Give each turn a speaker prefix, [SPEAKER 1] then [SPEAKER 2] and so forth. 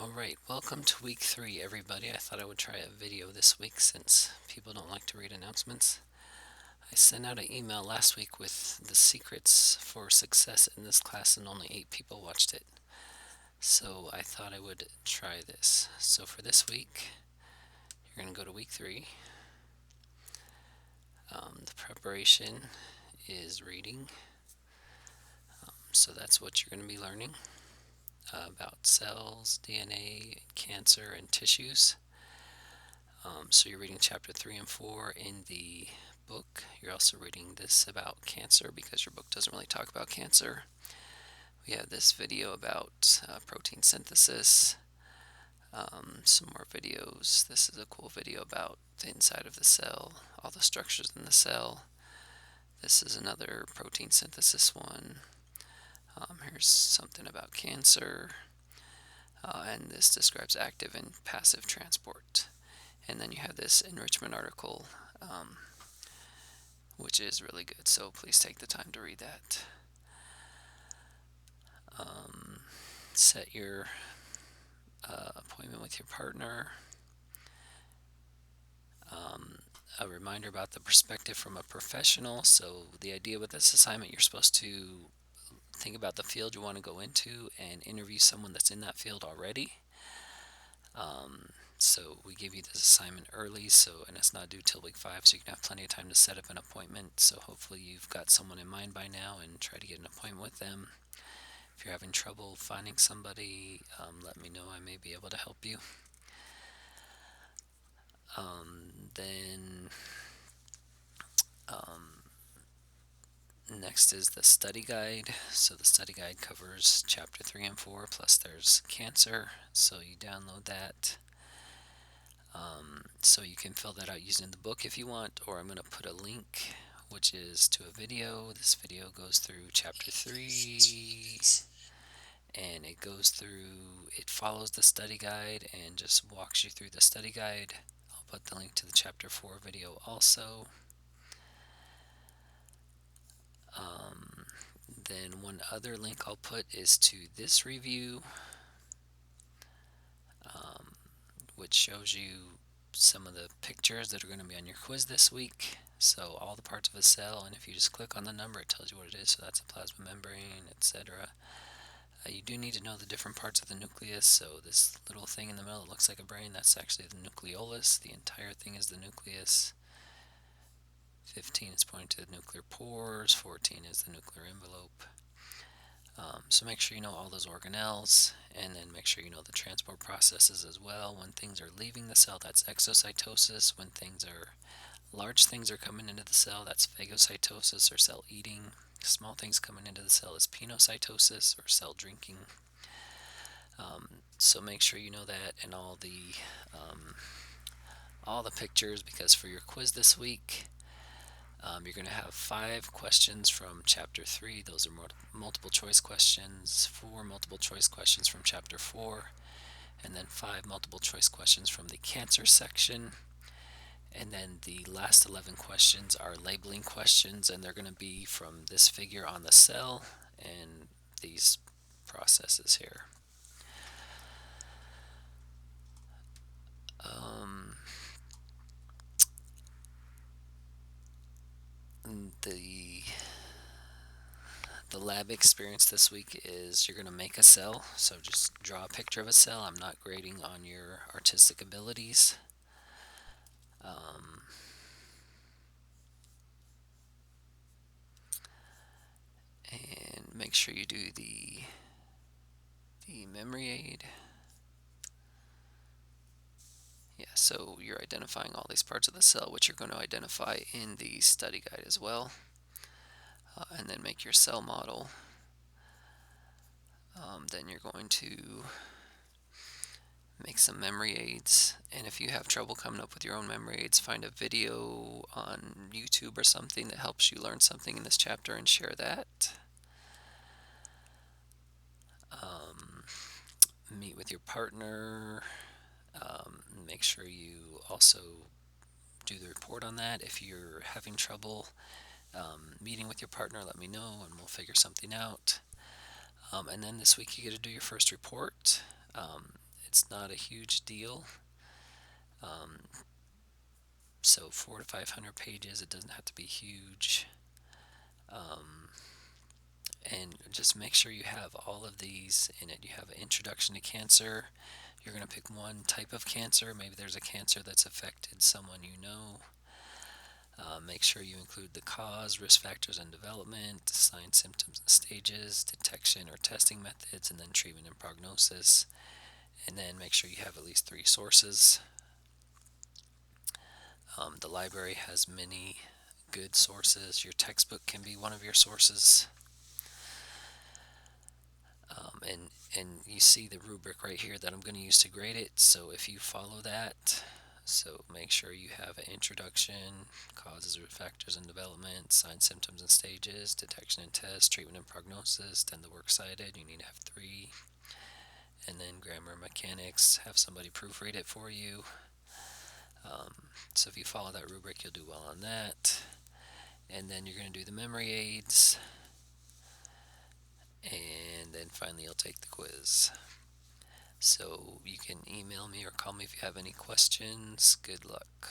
[SPEAKER 1] Alright, welcome to week 3, everybody. I thought I would try a video this week since people don't like to read announcements. I sent out an email last week with the secrets for success in this class, and only 8 people watched it. So I thought I would try this. So for this week, you're going to go to week 3. The preparation is reading. So that's what you're going to be learning about cells, DNA, cancer, and tissues. So you're reading chapter 3 and 4 in the book. You're also reading this about cancer because your book doesn't really talk about cancer. We have this video about protein synthesis, some more videos. This is a cool video about the inside of the cell, all the structures in the cell. This is another protein synthesis one. Here's something about cancer, and this describes active and passive transport. And then you have this enrichment article, which is really good, so please take the time to read that. Set your appointment with your partner. A reminder about the perspective from a professional. So the idea with this assignment, you're supposed to think about the field you want to go into and interview someone that's in that field already. So we give you this assignment early, and it's not due till week 5, so you can have plenty of time to set up an appointment. So hopefully you've got someone in mind by now and try to get an appointment with them. If you're having trouble finding somebody, let me know. I may be able to help you. Then next is the study guide. So the study guide covers chapter 3 and 4, plus there's cancer, so you download that. So you can fill that out using the book if you want, or I'm going to put a link, which is to a video. This video goes through chapter 3, and it follows the study guide and just walks you through the study guide. I'll put the link to the chapter 4 video also. Then one other link I'll put is to this review, which shows you some of the pictures that are going to be on your quiz this week. So all the parts of a cell, and if you just click on the number, it tells you what it is. So that's a plasma membrane, etc. You do need to know the different parts of the nucleus. So this little thing in the middle that looks like a brain, that's actually the nucleolus. The entire thing is the nucleus. 15 is pointing to the nuclear pores. 14 is the nuclear envelope. So make sure you know all those organelles, and then make sure you know the transport processes as well. When things are leaving the cell, that's exocytosis. When large things are coming into the cell, that's phagocytosis or cell eating. Small things coming into the cell is penocytosis or cell drinking. So make sure you know that, and all the pictures, because for your quiz this week, you're going to have 5 questions from chapter 3. Those are multiple choice questions, 4 multiple choice questions from chapter 4, and then 5 multiple choice questions from the cancer section. And then the last 11 questions are labeling questions, and they're going to be from this figure on the cell and these processes here. The lab experience this week is you're going to make a cell. So just draw a picture of a cell. I'm not grading on your artistic abilities. And make sure you do the memory aid. Yeah, so you're identifying all these parts of the cell, which you're going to identify in the study guide as well. And then make your cell model. Then you're going to make some memory aids, and if you have trouble coming up with your own memory aids, find a video on YouTube or something that helps you learn something in this chapter and share that. Meet with your partner. Make sure you also do the report on that. If you're having trouble meeting with your partner, let me know and we'll figure something out. And then this week you get to do your first report. It's not a huge deal. Um, so 400 to 500 pages, it doesn't have to be huge. Um, and just make sure you have all of these in it. You have an introduction to cancer. You're going to pick one type of cancer. Maybe there's a cancer that's affected someone you know. Make sure you include the cause, risk factors and development, signs, symptoms and stages, detection or testing methods, and then treatment and prognosis. And then make sure you have at least 3 sources. The library has many good sources. Your textbook can be one of your sources. And you see the rubric right here that I'm going to use to grade it. So if you follow that, so make sure you have an introduction, causes, risk factors and development, signs, symptoms and stages, detection and test, treatment and prognosis, then the works cited, you need to have 3. And then grammar, mechanics, have somebody proofread it for you. So if you follow that rubric, you'll do well on that. And then you're going to do the memory aids. And then finally, you'll take the quiz. So you can email me or call me if you have any questions. Good luck.